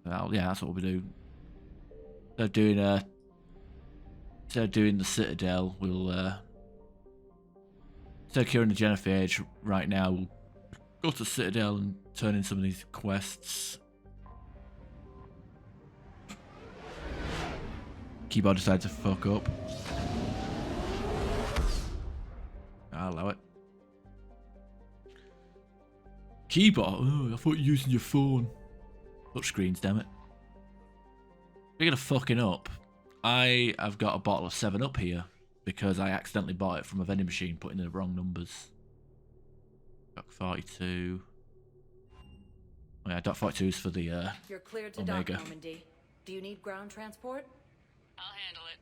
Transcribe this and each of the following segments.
Well, yeah, that's what we do. Instead of doing the Citadel, we'll instead of curing the Genophage right now, we'll go to Citadel and turn in some of these quests. Keyboard decided to fuck up. I'll allow it. Keyboard? Oh, I thought you were using your phone. Touch screens, damn it. Speaking of fucking up, I have got a bottle of 7-Up here because I accidentally bought it from a vending machine, putting in the wrong numbers. Pt.42. Oh yeah, .42 is for the You're cleared to Omega. dock, Normandy. Do you need ground transport? I'll handle it.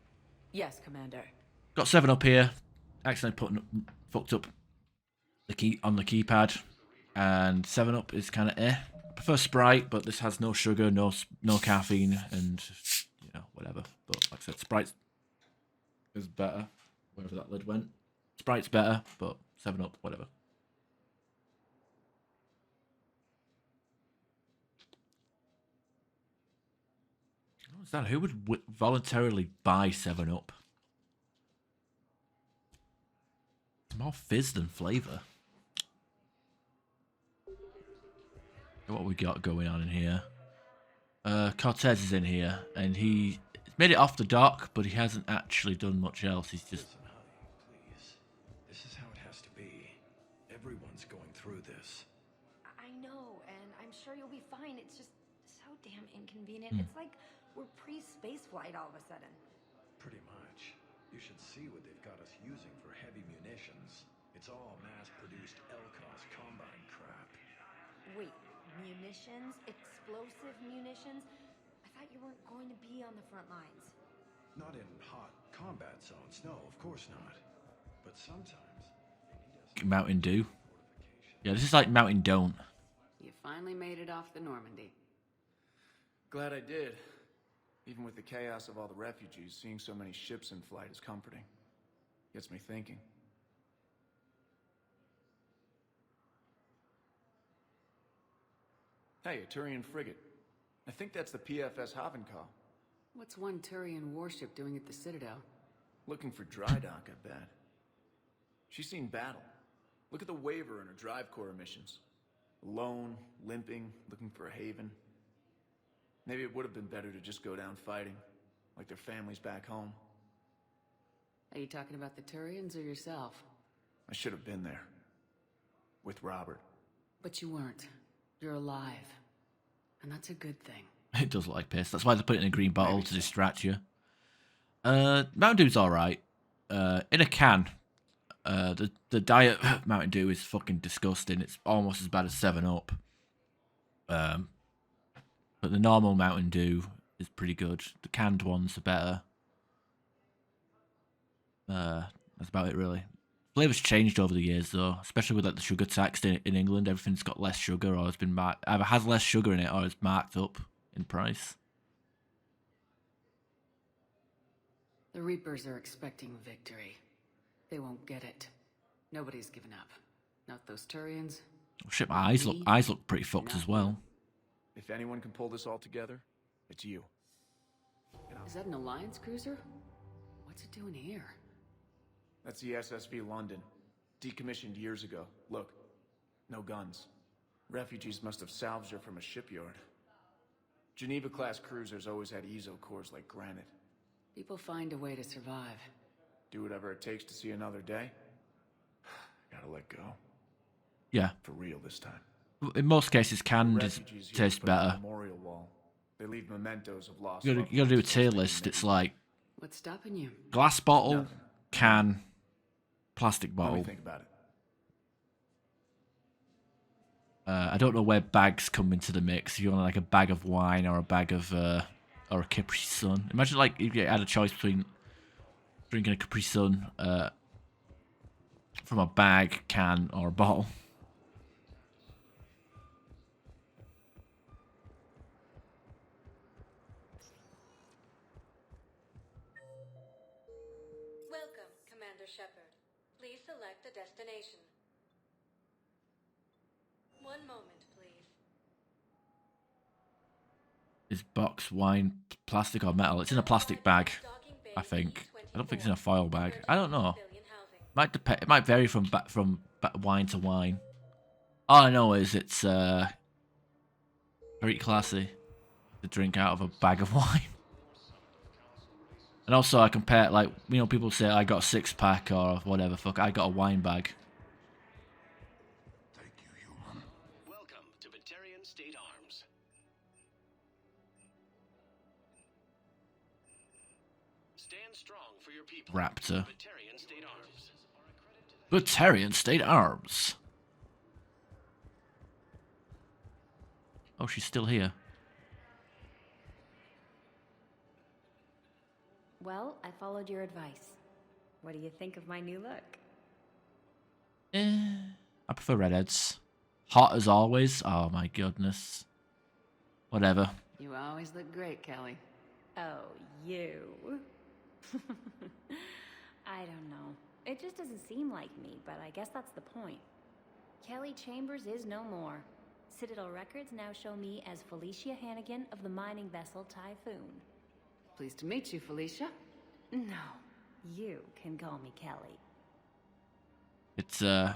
Yes, Commander. Got 7-Up here. Accidentally fucked up the key on the keypad, and 7-Up is kind of eh. I prefer Sprite, but this has no sugar, no caffeine, and you know whatever. But like I said, Sprite is better. Wherever that lid went, Sprite's better, but 7-Up, whatever. What was that? Who would voluntarily buy 7-Up? More fizz than flavour. What we got going on in here? Cortez is in here, and he made it off the dock, but he hasn't actually done much else. He's just... Listen, honey, please. This is how it has to be. Everyone's going through this. I know, and I'm sure you'll be fine. It's just so damn inconvenient. It's like we're pre-space flight all of a sudden. Pretty much. You should see what they've got us using for heavy munitions. It's all mass-produced LCOS combine crap. Wait, munitions? Explosive munitions? I thought you weren't going to be on the front lines. Not in hot combat zones, no, of course not. But sometimes they need us. Mountain Dew. Yeah, this is like Mountain Don't. You finally made it off the Normandy. Glad I did. Even with the chaos of all the refugees, seeing so many ships in flight is comforting. Gets me thinking. Hey, a Turian frigate. I think that's the PFS Havenkal. What's one Turian warship doing at the Citadel? Looking for dry dock, I bet. She's seen battle. Look at the waiver in her drive core emissions. Alone, limping, looking for a haven. Maybe it would have been better to just go down fighting, like their families back home. Are you talking about the Turians or yourself? I should have been there. With Robert. But you weren't. You're alive. And that's a good thing. It does look like piss. That's why they put it in a green bottle to distract you. Mountain Dew's alright. In a can. The diet Mountain Dew is fucking disgusting. It's almost as bad as 7-Up. But the normal Mountain Dew is pretty good. The canned ones are better. That's about it, really. Flavor's changed over the years, though, especially with like the sugar tax in England. Everything's got less sugar, or has been either has less sugar in it, or is marked up in price. The Reapers are expecting victory. They won't get it. Nobody's given up. Not those Turians. Oh shit, my eyes look pretty fucked as well. If anyone can pull this all together, it's you. Is that an Alliance cruiser? What's it doing here? That's the SSV London. Decommissioned years ago. Look, no guns. Refugees must have salvaged her from a shipyard. Geneva-class cruisers always had ezo cores like granite. People find a way to survive. Do whatever it takes to see another day. Gotta let go. Yeah. For real this time. In most cases, canned Refugees here tastes put up a better. memorial wall. They leave mementos of lost You gotta do a tier list. It's like What's stopping you? glass bottle, Nothing. can, plastic Let me bottle. think about it. I don't know where bags come into the mix. If you want like a bag of wine or a bag of or a Capri Sun. Imagine like if you had a choice between drinking a Capri Sun from a bag, can, or a bottle. Welcome, Commander Shepard. Please select a destination. One moment, please. Is box wine plastic or metal? It's in a plastic bag, I think. I don't think it's in a foil bag. I don't know. Might depend. It might vary from wine to wine. All I know is it's very classy to drink out of a bag of wine. And also, I compare, like, you know, people say I got a 6-pack or whatever. Fuck, I got a wine bag. Thank you, human. Welcome to Pt.14 State Arms. Stand strong for your people. Raptor. Pt.14 State Arms. Pt.14 State Arms. Oh, she's still here. Well, I followed your advice. What do you think of my new look? I prefer redheads. Hot as always. Oh my goodness. Whatever. You always look great, Kelly. Oh, you. I don't know. It just doesn't seem like me, but I guess that's the point. Kelly Chambers is no more. Citadel records now show me as Felicia Hannigan of the mining vessel Typhoon. Pleased to meet you, Felicia. No, you can call me Kelly. It's oh,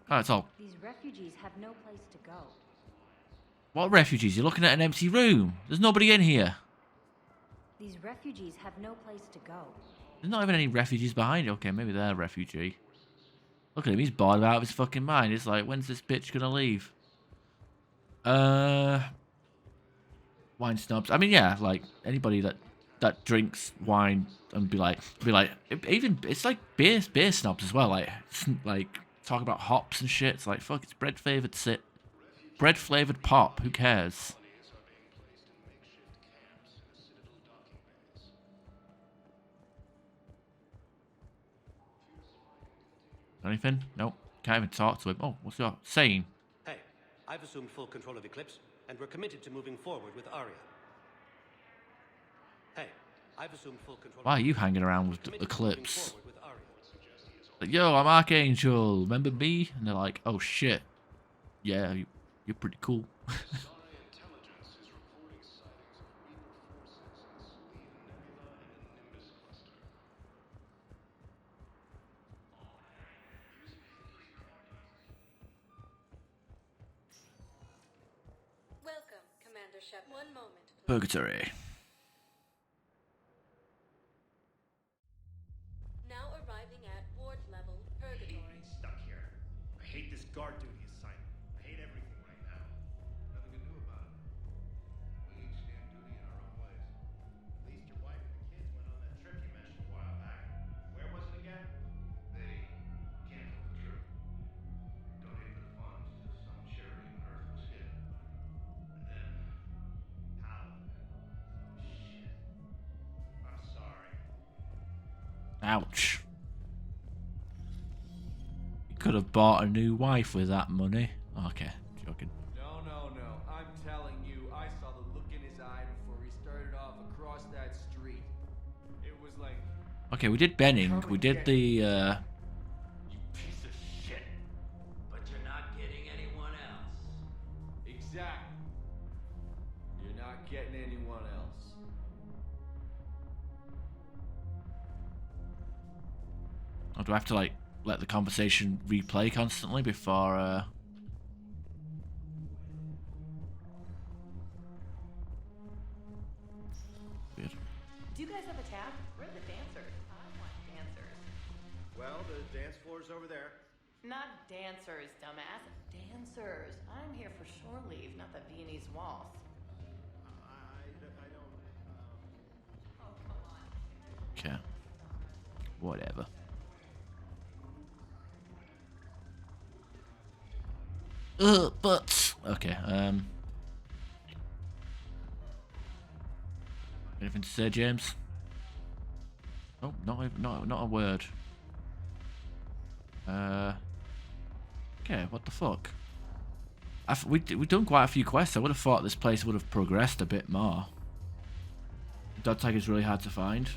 it's all. These refugees have no place to go. What refugees? You're looking at an empty room. There's nobody in here. These refugees have no place to go. There's not even any refugees behind you. Okay, maybe they're a refugee. Look at him. He's bored out of his fucking mind. It's like, when's this bitch gonna leave? Wine snobs. I mean, yeah, like anybody that drinks wine and be like, even it's like beer snobs as well. Like talk about hops and shit. It's like, fuck, it's bread flavored pop. Who cares? Anything? Nope. Can't even talk to him. Oh, what's your saying? Hey, I've assumed full control of Eclipse, and we're committed to moving forward with Arya. Hey, I've assumed full control. Why are you hanging around with Eclipse? Like, yo, I'm Archangel. Remember me? And they're like, oh shit. Yeah, you're pretty cool. Welcome, Commander Shep. One moment, please. Purgatory. Now arriving at ward level Purgatory. Stuck here. I hate this guard duty assignment. I hate everything right now. Nothing to do about it. We each stand duty in our own ways. At least your wife and the kids went on that trip you mentioned a while back. Where was it again? They canceled the trip. Donated the funds to some charity when Earth was hit. And then How? Shit. I'm sorry. Ouch. You could have bought a new wife with that money. Okay, joking. No. I'm telling you, I saw the look in his eye before he started off across that street. It was like, Okay, we did Benning. We did the You piece of shit. But you're not getting anyone else. exactly. You're not getting anyone else. Or do I have to like let the conversation replay constantly before Weird. Do you guys have a tab? We're the dancers. I want dancers. Well, the dance floor's over there. Not dancers, dumbass. Dancers. I'm here for shore leave, not the Viennese waltz. I don't. Oh, come on. Okay. Whatever. But okay. Anything to say, James? Oh, not a word. Okay, what the fuck? We've done quite a few quests. I would have thought this place would have progressed a bit more. Dog tag is really hard to find.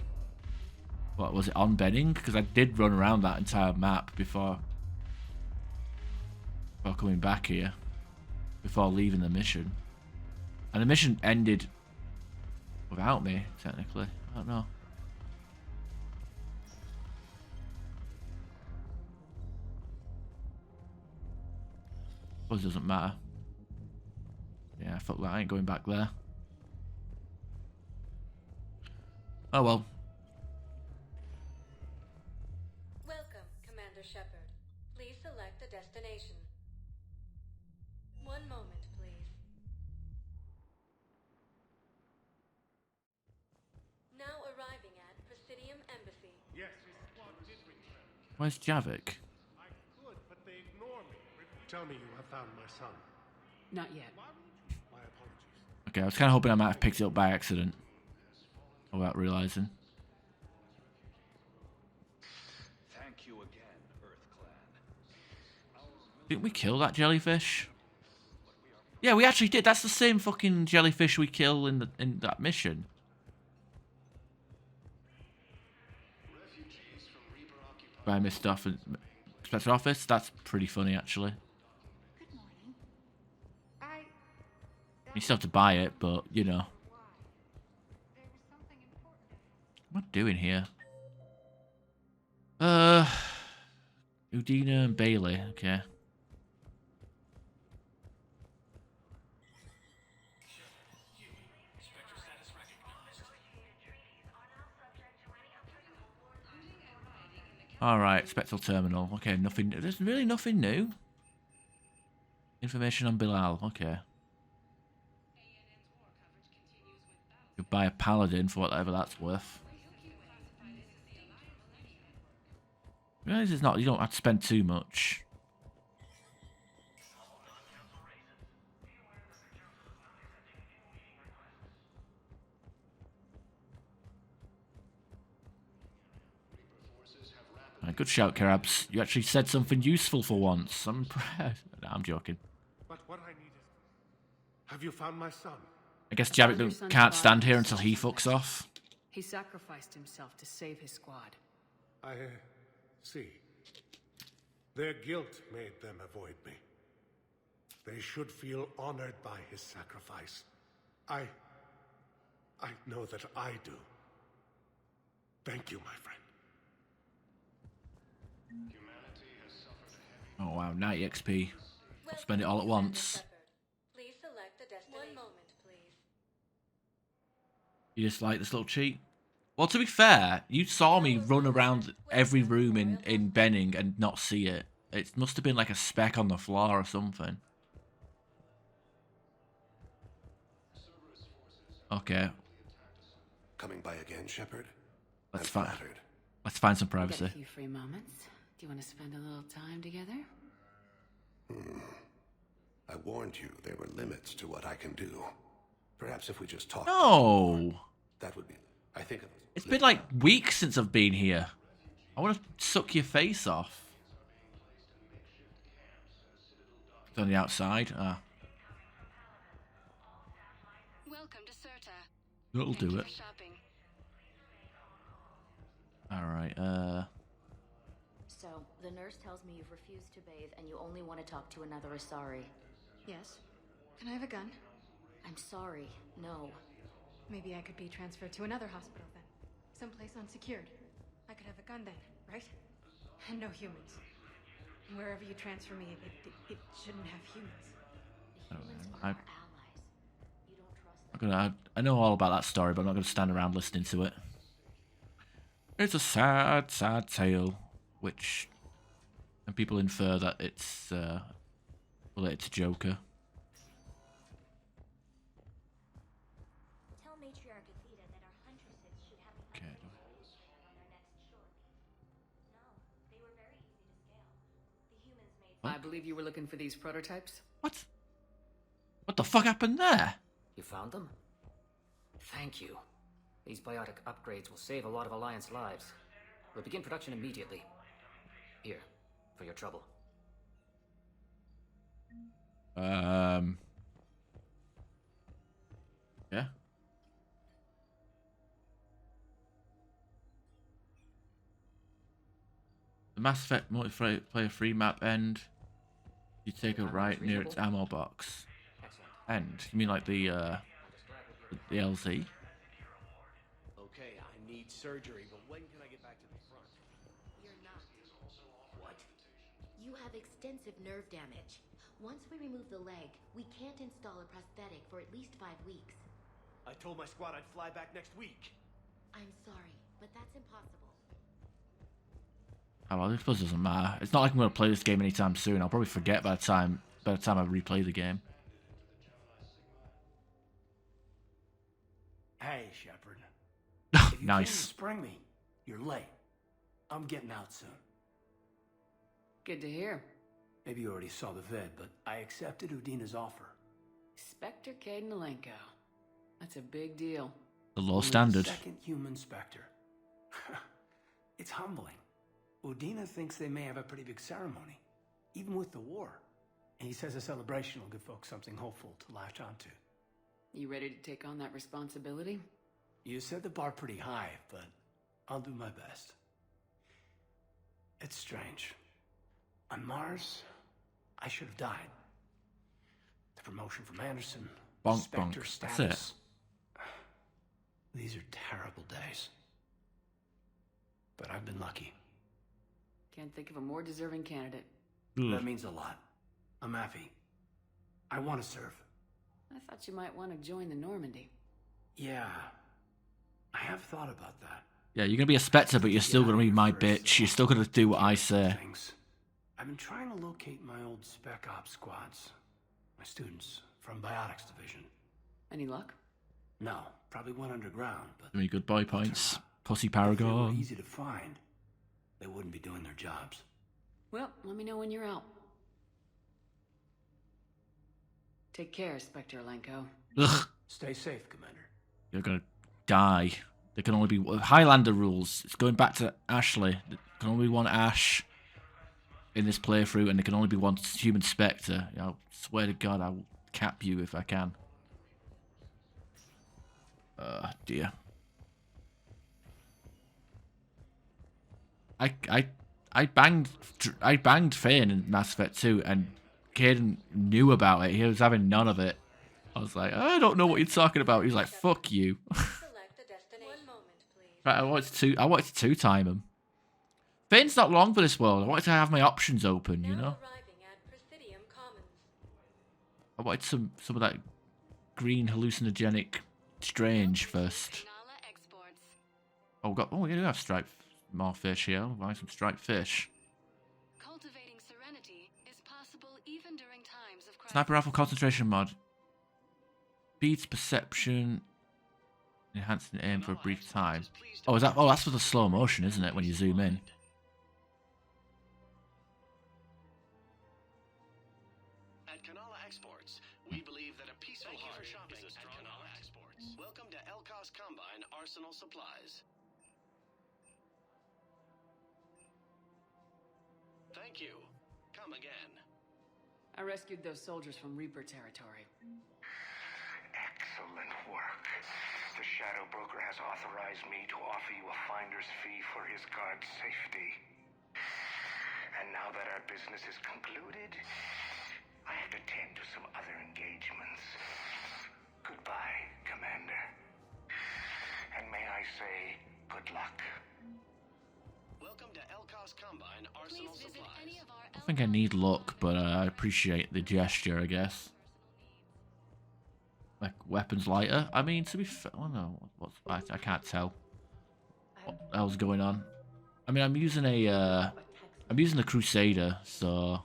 What was it on Benning? Because I did run around that entire map before coming back here, before leaving the mission. And the mission ended without me, technically. I don't know. Well, it doesn't matter. Yeah, fuck that. I ain't going back there. Oh well. Welcome, Commander Shepard. Please select a destination. One moment, please. Now arriving at Presidium Embassy. Yes, his squad did return. Where's Javik? I could, but they ignore me. Tell me you have found my son. Not yet. My apologies. Okay, I was kind of hoping I might have picked it up by accident. Without realizing. Thank you again, Earth Clan. Didn't we kill that jellyfish? Yeah, we actually did. That's the same fucking jellyfish we kill in that mission. By Mr. Inspector Office. That's pretty funny, actually. Good morning. You still have to buy it, but you know. There was something important. What am I doing here? Udina and Bailey. Okay. Alright, Spectral Terminal. Okay, nothing. There's really nothing new. Information on Bilal. Okay. You buy a paladin for whatever that's worth. Realize it's not. You don't have to spend too much. Good shout, Carabs. You actually said something useful for once. I'm impressed. No, I'm joking. But what I need is... Have you found my son? I guess Javik can't stand here until he fucks off. He sacrificed himself to save his squad. I see. Their guilt made them avoid me. They should feel honored by his sacrifice. I know that I do. Thank you, my friend. Oh wow, 90 XP. I'll spend it all at once. Please select a destination. One moment, please. You just like this little cheat? Well, to be fair, you saw me run around every room in Benning and not see it. It must have been like a speck on the floor or something. Okay. Coming by again, Shepard? Let's find some privacy. Got a few free moments. Do you want to spend a little time together? I warned you there were limits to what I can do. Perhaps if we just talk. No. That would be. I think. It's been like weeks since I've been here. I want to suck your face off. It's on the outside. Ah. Welcome to Serta. That'll do it. Alright, So, the nurse tells me you've refused to bathe and you only want to talk to another Asari. Yes. Can I have a gun? I'm sorry, no. Maybe I could be transferred to another hospital then. Someplace unsecured. I could have a gun then, right? And no humans. And wherever you transfer me, it shouldn't have humans. The humans are our allies. You don't trust them. I know all about that story, but I'm not going to stand around listening to it. It's a sad, sad tale, which... And people infer that it's related to Joker. Tell Matriarch Athena that our huntresses should have the Okay. on their next shore leave. No, they were very easy to scale. The humans made... I believe you were looking for these prototypes? What? What the fuck happened there? You found them? Thank you. These biotic upgrades will save a lot of Alliance lives. We'll begin production immediately. Here, for your trouble. Yeah. The Mass Effect multiplayer free map end. You take a right near its ammo box. Excellent. End? You mean like the LZ? Okay, I need surgery, but when can I get back to the front? You're not. What? You have extensive nerve damage. Once we remove the leg, we can't install a prosthetic for at least 5 weeks. I told my squad I'd fly back next week. I'm sorry, but that's impossible. Oh, well, I suppose it doesn't matter. It's not like I'm going to play this game anytime soon. I'll probably forget by the time I replay the game. Hey, Shepard. If you came to Nice. spring me, you're late. I'm getting out soon. Good to hear. Maybe you already saw the vid, but I accepted Udina's offer. Spectre Cadenalenko. That's a big deal. The low Only standard. The second human Spectre. It's humbling. Udina thinks they may have a pretty big ceremony, even with the war. And he says a celebration will give folks something hopeful to latch onto. You ready to take on that responsibility? You set the bar pretty high, but I'll do my best. It's strange. On Mars, I should have died. The promotion from Anderson, Bonk, Spectre bonk. status. That's it. These are terrible days. But I've been lucky. Can't think of a more deserving candidate. That means a lot. I'm happy. I want to serve. I thought you might want to join the Normandy. Yeah. I have thought about that. Yeah, you're going to be a Spectre, but you're still going to be my bitch. You're still going to do what I say. I've been trying to locate my old Spec Ops squads. My students from Biotics Division. Any luck? No, probably went underground, but Give me good boy points. Pussy if they were Paragon. easy to find, they wouldn't be doing their jobs. Well, let me know when you're out. Take care, Spectre Lenko. Ugh. Stay safe, Commander. You're going to die. There can only be... Highlander rules. It's going back to Ashley. There can only be one Ash in this playthrough, and there can only be one human Spectre. I swear to God, I will cap you if I can. Dear. I banged Fane in Mass Effect 2, and Caden knew about it. He was having none of it. I was like, I don't know what you're talking about. He's like, fuck you. Right, I wanted to two-time him. Fane's not long for this world. I wanted to have my options open, you know? I wanted some of that green hallucinogenic strange first. Oh, we do have striped more fish here. I'll buy some striped fish. Cultivating serenity is possible even during times of crisis. Sniper rifle concentration mod. Beats perception. Enhancing aim for a brief time. Oh, is that? Oh, that's for the slow motion, isn't it? When you zoom in. At Kanala Exports, we believe that a peaceful heart is a strong Kanala Exports. Welcome to Elkos Combine Arsenal Supplies. Thank you. Come again. I rescued those soldiers from Reaper territory. Excellent work. The Shadow Broker has authorized me to offer you a finder's fee for his guard's safety. And now that our business is concluded, I have to tend to some other engagements. Goodbye, Commander. And may I say, good luck. Welcome to Elkos Combine Arsenal Supplies. I think I need luck, but I appreciate the gesture, I guess. Like weapons lighter. I mean, to be fair, oh no, I can't tell what the hell's going on. I mean, I'm using the Crusader, so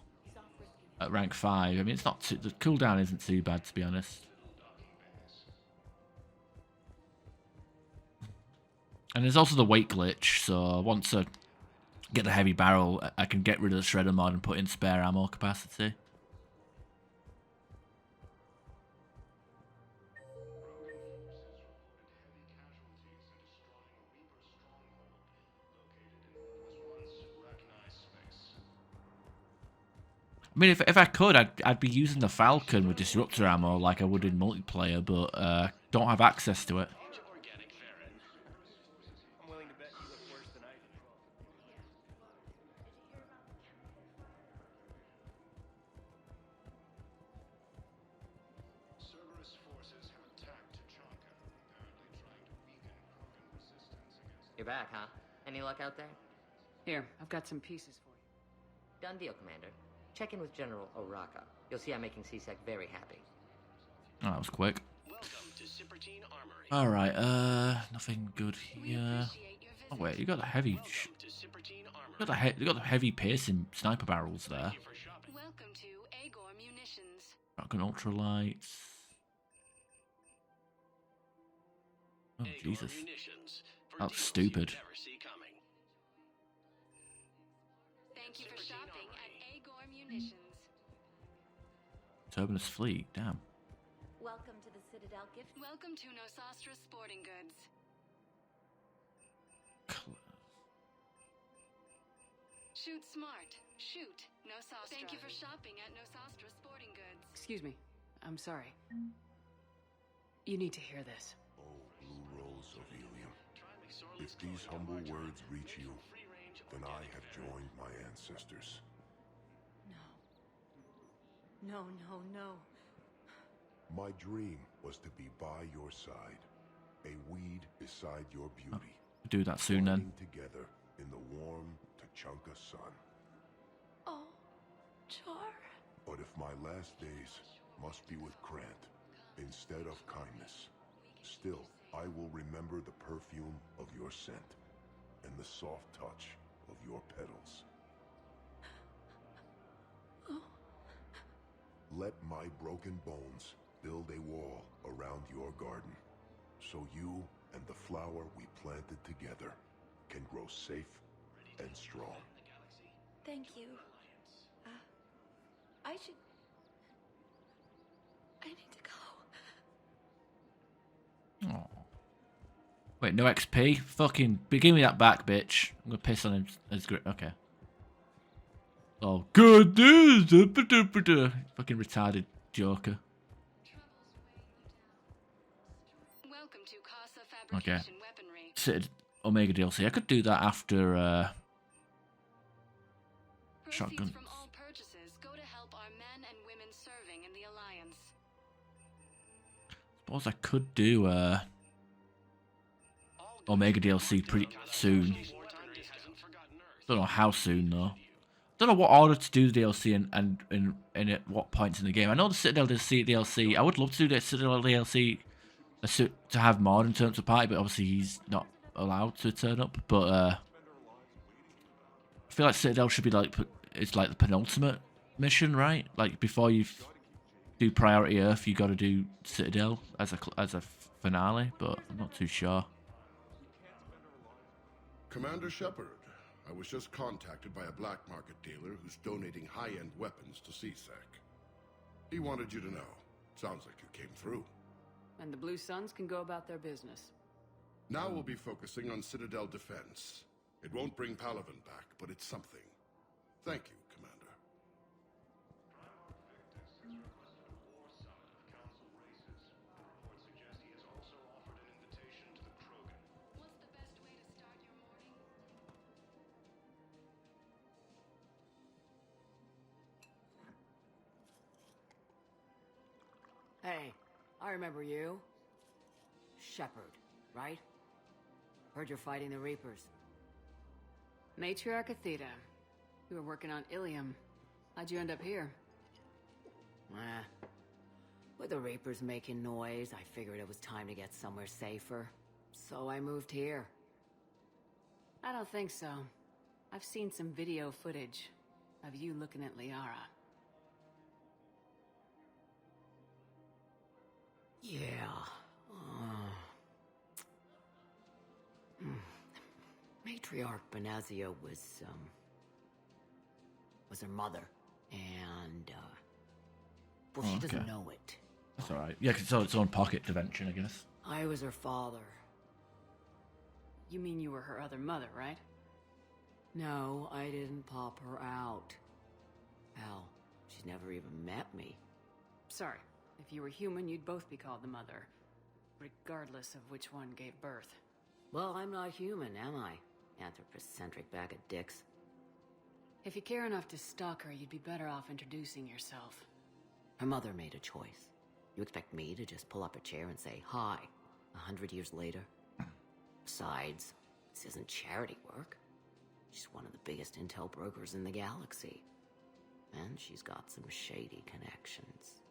at rank 5. I mean, it's not the cooldown isn't too bad, to be honest. And there's also the weight glitch, so once I get the heavy barrel, I can get rid of the shredder mod and put in spare ammo capacity. I mean, if I could, I'd be using the Falcon with disruptor ammo like I would in multiplayer, but don't have access to it. I'm willing to bet you look worse than I do. You're back, huh? Any luck out there? Here, I've got some pieces for you. Done deal, Commander. Check in with General Oraka. You'll see I'm making CSEC very happy. Oh, that was quick. Welcome to Citadel Armory. Alright, nothing good here. Oh wait, you got the heavy... you got the heavy piercing sniper barrels there. Welcome to Agor Munitions. Shotgun ultralights. Oh, Jesus. That's stupid. Thank you for shopping at Agor Munitions. Turbulence fleet, damn. Welcome to the Citadel gift. Welcome to Nosastra Sporting Goods. Shoot smart. Shoot Nosastra. Thank you for shopping at Nosastra Sporting Goods. Excuse me. I'm sorry. You need to hear this. Oh, Blue Rose of Ilium. If these humble words reach you, then I have joined my ancestors. No, no. My dream was to be by your side, a weed beside your beauty. Do that soon then. Burning together in the warm Tachanka sun. Oh, Char. But if my last days must be with Krant instead of kindness, still I will remember the perfume of your scent and the soft touch of your petals. Let my broken bones build a wall around your garden, so you and the flower we planted together can grow safe and strong. Thank you. I need to go. Oh. Wait, no XP? Fucking, give me that back, bitch. I'm gonna piss on him. Okay. Oh, good news! Fucking retarded Joker. Welcome to Casa Fabrication Weaponry. Citadel Omega DLC. I could do that after shotgun. From all purchases go to help our men and women serving in the Alliance. Suppose I could do Omega DLC pretty soon. Don't know how soon though. Don't know what order to do the DLC and at what points in the game. I know the Citadel DLC. I would love to do the Citadel DLC to have Morden turn up to party, but obviously he's not allowed to turn up. But I feel like Citadel should be like it's like the penultimate mission, right? Like before you do Priority Earth, you got to do Citadel as a finale. But I'm not too sure. Commander Shepard, I was just contacted by a black market dealer who's donating high-end weapons to CSEC. He wanted you to know. Sounds like you came through. And the Blue Suns can go about their business. Now we'll be focusing on Citadel defense. It won't bring Palaven back, but it's something. Thank you, Commander. Hey, I remember you. Shepard, right? Heard you're fighting the Reapers. Matriarch Athena. You were working on Ilium. How'd you end up here? With the Reapers making noise, I figured it was time to get somewhere safer. So I moved here. I don't think so. I've seen some video footage of you looking at Liara. Yeah. Matriarch Benazia was her mother, and well, she doesn't know it. That's all right. Yeah, 'cause it's its own pocket dimension, I guess. I was her father. You mean you were her other mother, right? No, I didn't pop her out. Hell, she's never even met me. Sorry. If you were human, you'd both be called the mother, regardless of which one gave birth. Well, I'm not human, am I? Anthropocentric bag of dicks. If you care enough to stalk her, you'd be better off introducing yourself. Her mother made a choice. You expect me to just pull up a chair and say hi 100 years later? Besides, This isn't charity work. She's one of the biggest intel brokers in the galaxy. And she's got some shady connections.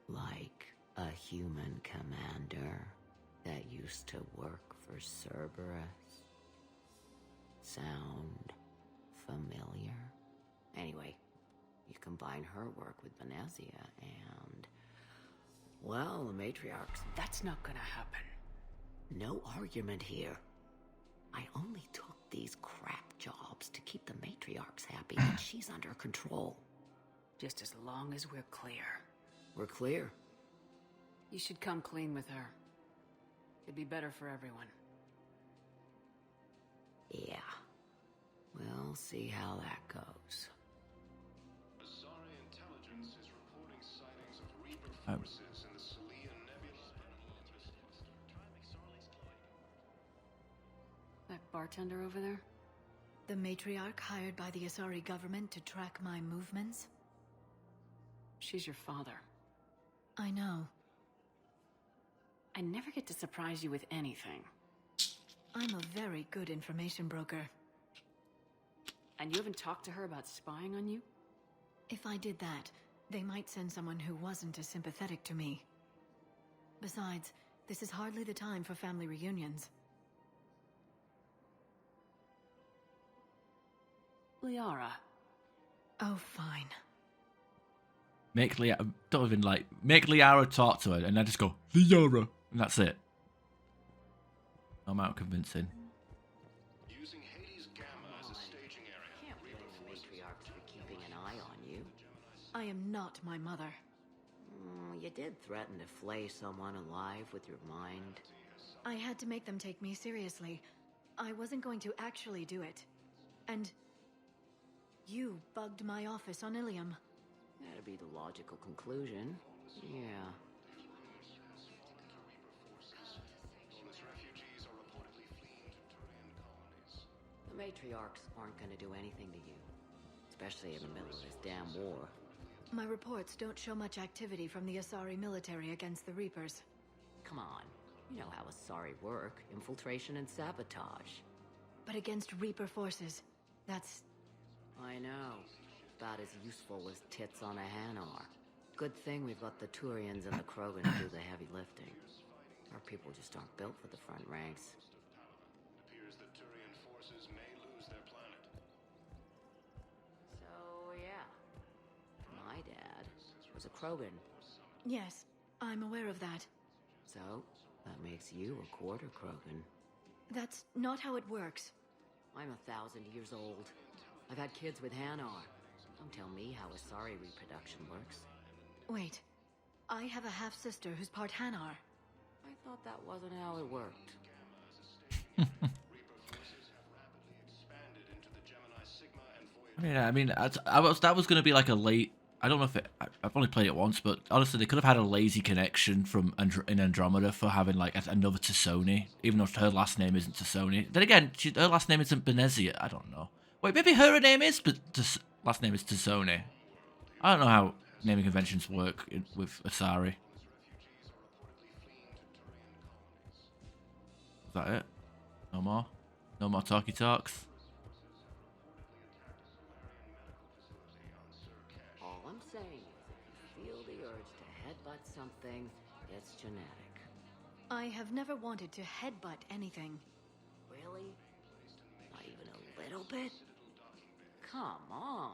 Like a human commander that used to work for Cerberus. Sound familiar? Anyway, you combine her work with Venezia and... well, the matriarchs... That's not gonna happen. No argument here. I only took these crap jobs to keep the matriarchs happy, and she's under control. Just as long as we're clear. We're clear. You should come clean with her. It'd be better for everyone. Yeah. We'll see how that goes. Azari intelligence is reporting sightings of Reaper forces in the Celia Nebula. That bartender over there? The matriarch hired by the Asari government to track my movements? She's your father. I know. I never get to surprise you with anything. I'm a very good information broker. And you haven't talked to her about spying on you? If I did that, they might send someone who wasn't as sympathetic to me. Besides, this is hardly the time for family reunions. Liara. Oh, fine. Make Liara, don't even like, make Liara talk to her, and I just go, Liara, and that's it. I'm out convincing. Using Hades Gamma as a staging area. Can't blame the matriarchs for keeping an eye on you. I am not my mother. You did threaten to flay someone alive with your mind. I had to make them take me seriously. I wasn't going to actually do it. And you bugged my office on Ilium. That'd be the logical conclusion. Yeah. The matriarchs aren't gonna do anything to you. Especially in the middle of this damn war. My reports don't show much activity from the Asari military against the Reapers. Come on. You know how Asari work. Infiltration and sabotage. But against Reaper forces, that's... I know. About as useful as tits on a Hanar. Good thing we've let the Turians and the Krogan do the heavy lifting. Our people just aren't built for the front ranks. It appears that Turian forces may lose their planet. So, yeah. My dad was a Krogan. Yes, I'm aware of that. So, that makes you a quarter Krogan. That's not how it works. I'm 1,000 years old. I've had kids with Hanar. Don't tell me how Asari reproduction works. Wait, I have a half-sister who's part Hanar. I thought that wasn't how it worked. I mean, that was going to be like a late... I don't know if it... I've only played it once, but honestly, they could have had a lazy connection from in Andromeda for having like another Tassoni, even though her last name isn't Tassoni. Then again, her last name isn't Benezia. I don't know. Wait, maybe her name is, but last name is Tassoni. I don't know how naming conventions work with Asari. Is that it? No more? No more talky talks? All I'm saying is if you feel the urge to headbutt something, it's genetic. I have never wanted to headbutt anything. Really? Not even a little bit? Come on.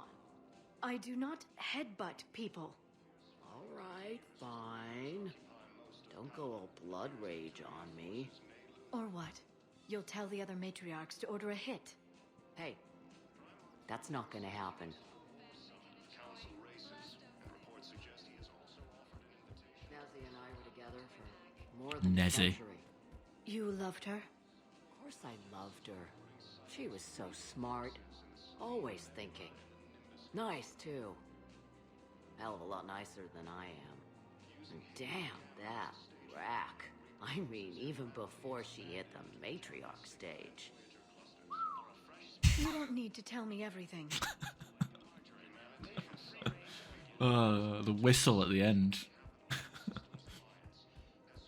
I do not headbutt people. All right, fine. Don't go all blood rage on me. Or what? You'll tell the other matriarchs to order a hit. Hey, that's not gonna happen. Nezzy and I were together for more than a century. You loved her? Of course I loved her. She was so smart. Always thinking. Nice, too. Hell of a lot nicer than I am. And damn, that rack. I mean, even before she hit the matriarch stage. You don't need to tell me everything. The whistle at the end.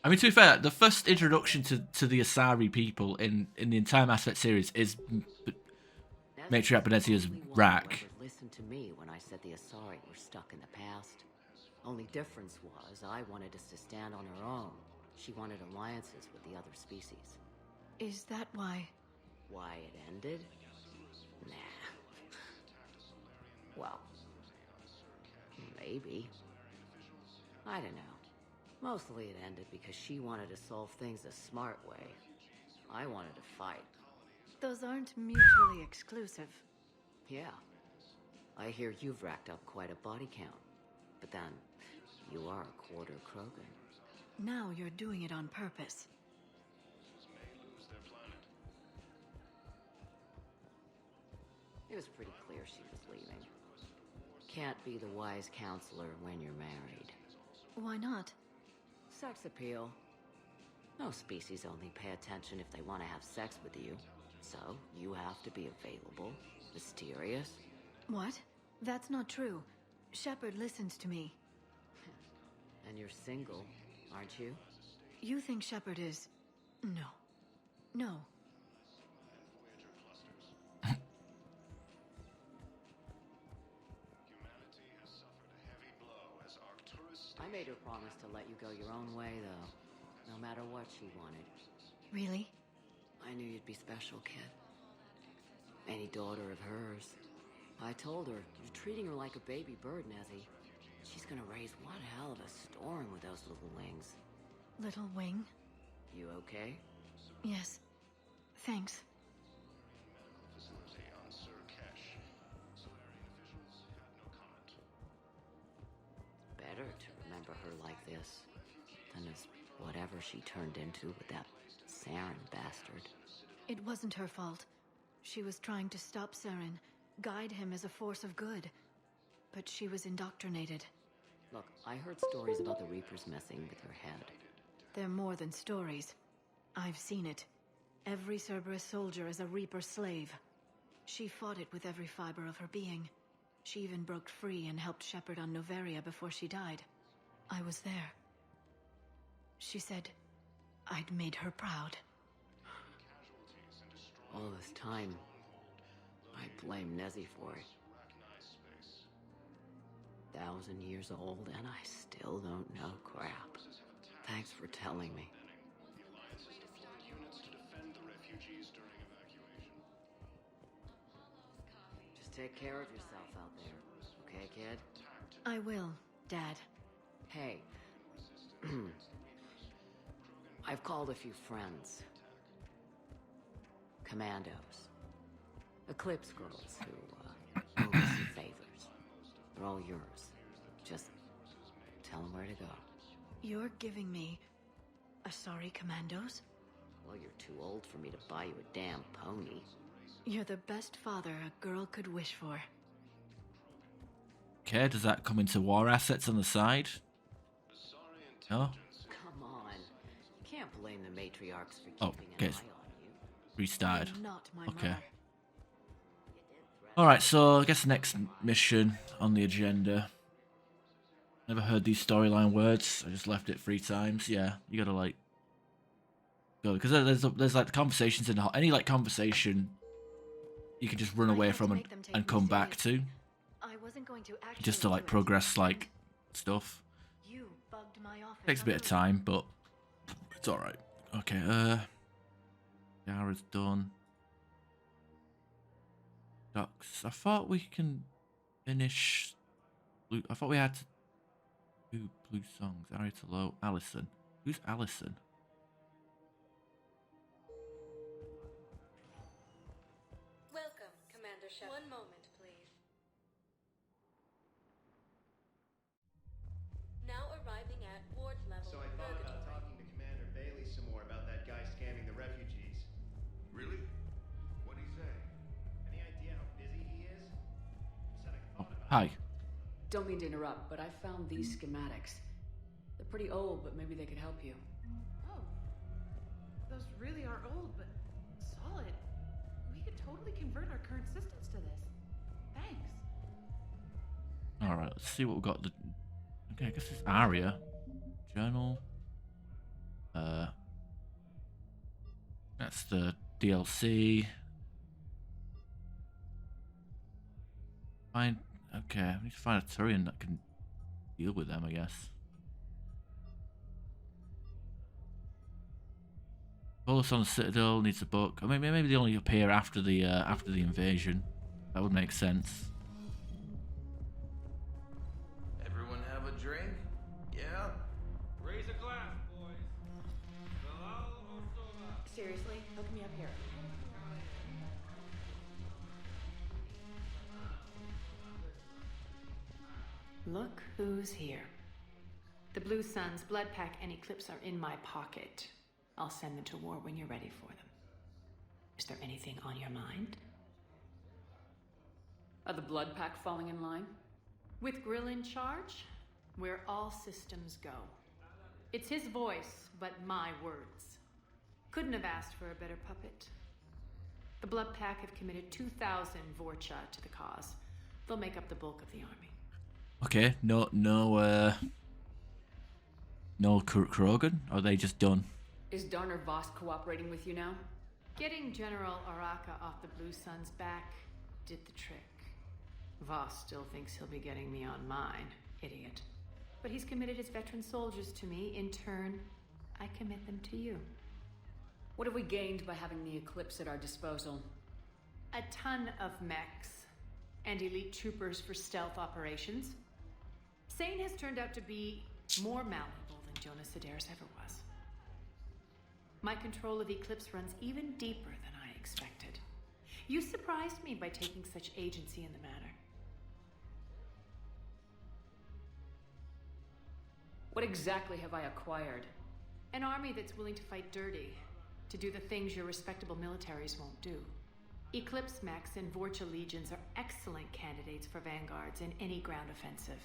I mean, to be fair, the first introduction to the Asari people in the entire Mass Effect series is Matriarch Benezia's rack. Listen to me when I said the Asari were stuck in the past. Only difference was I wanted us to stand on our own. She wanted alliances with the other species. Is that why? Why it ended? Nah. Well, maybe. I don't know. Mostly it ended because she wanted to solve things a smart way. I wanted to fight. Those aren't mutually exclusive. Yeah. I hear you've racked up quite a body count. But then, you are a quarter Krogan. Now you're doing it on purpose. It was pretty clear she was leaving. Can't be the wise counselor when you're married. Why not? Sex appeal. Most species only pay attention if they want to have sex with you. So, you have to be available, mysterious. What? That's not true. Shepard listens to me. And you're single, aren't you? You think Shepard is... No. No. I made her promise to let you go your own way, though. No matter what she wanted. Really? I knew you'd be special, kid. Any daughter of hers. I told her, you're treating her like a baby bird, Nezzy. She's gonna raise one hell of a storm with those little wings. Little wing? You okay? Yes. Thanks. Better to remember her like this than as whatever she turned into with that Saren bastard. It wasn't her fault. She was trying to stop Saren, guide him as a force of good. But she was indoctrinated. Look, I heard stories about the Reapers messing with her head. They're more than stories. I've seen it. Every Cerberus soldier is a Reaper slave. She fought it with every fiber of her being. She even broke free and helped Shepard on Noveria before she died. I was there. She said I'd made her proud. All this time, I blame Nezzy for it. 1,000 years old and I still don't know crap. Thanks for telling me. Just take care of yourself out there, okay, kid? I will, Dad. Hey. I've called a few friends. Commandos. Eclipse girls who owe me some favors. They're all yours. Just tell them where to go. You're giving me Asari commandos? Well, you're too old for me to buy you a damn pony. You're the best father a girl could wish for. Okay, does that come into war assets on the side? No? Come on. You can't blame the matriarchs for Oh, keeping okay. an eye on you. Restarted. I'm not my Okay. mother. Alright, so I guess the next mission on the agenda. Never heard these storyline words. I just left it 3 times. Yeah, you gotta like go because there's like the conversations in any like conversation you can just run away from and come back to. I wasn't going to actually Just to like do it. progress like stuff. You bugged my office. Takes a bit of time, but it's alright. Okay, Yara's done. Ducks. I thought we can finish. I thought we had to do blue songs. Aria to low. Allison. Who's Allison? Welcome, Commander Shepard. One moment, please. Now arriving at ward level. So I thought about talking to Commander Bailey some more about that guy scamming the refugees. Really? What'd he say? Any idea how busy he is? Said I thought about Hi. Don't mean to interrupt, but I found these schematics. They're pretty old, but maybe they could help you. Oh. Those really are old, but solid. We could totally convert our current systems to this. Thanks. Alright, let's see what we've got. Okay, I guess it's Aria. Journal. That's the DLC. Okay, I need to find a Turian that can deal with them, I guess. Bolus on the Citadel needs a book. Or maybe they only appear after the invasion. That would make sense. Everyone have a drink? Yeah? Raise a glass, boys. Seriously? Hook me up here. Look who's here. The Blue Suns, Blood Pack, and Eclipse are in my pocket. I'll send them to war when you're ready for them. Is there anything on your mind? Are the Blood Pack falling in line? With Grill in charge, where all systems go. It's his voice, but my words. Couldn't have asked for a better puppet. The Blood Pack have committed 2,000 Vorcha to the cause. They'll make up the bulk of the army. Okay, no Krogan? Or are they just done? Is Darner Voss cooperating with you now? Getting General Araka off the Blue Sun's back did the trick. Voss still thinks he'll be getting me on mine. Idiot. But he's committed his veteran soldiers to me. In turn, I commit them to you. What have we gained by having the Eclipse at our disposal? A ton of mechs and elite troopers for stealth operations. Sane has turned out to be more malleable than Jonas Sedaris ever was. My control of Eclipse runs even deeper than I expected. You surprised me by taking such agency in the matter. What exactly have I acquired? An army that's willing to fight dirty, to do the things your respectable militaries won't do. Eclipse mechs and Vorcha legions are excellent candidates for vanguards in any ground offensive.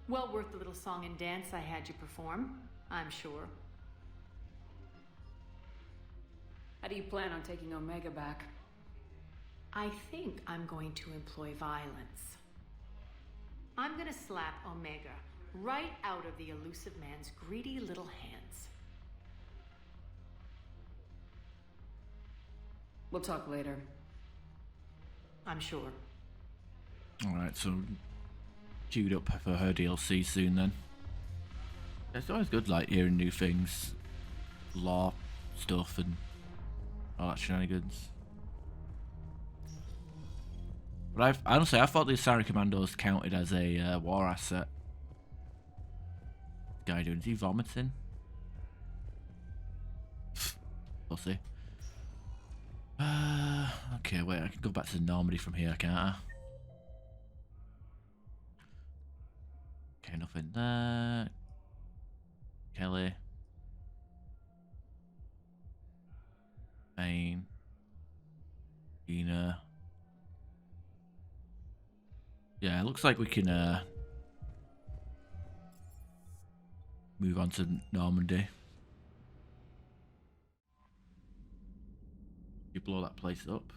Well worth the little song and dance I had you perform, I'm sure. How do you plan on taking Omega back? I think I'm going to employ violence. I'm gonna slap Omega right out of the elusive man's greedy little hands. We'll talk later. I'm sure. Alright, so queued up for her DLC soon then. It's always good like hearing new things, lore stuff and all that shenanigans. But honestly I thought the Asari Commandos counted as a war asset. Guy doing, is he vomiting? We'll see. Okay, wait, I can go back to Normandy from here, can't I? Okay, nothing there. Kelly. Maine. Ina. Yeah, it looks like we can move on to Normandy. You blow that place up.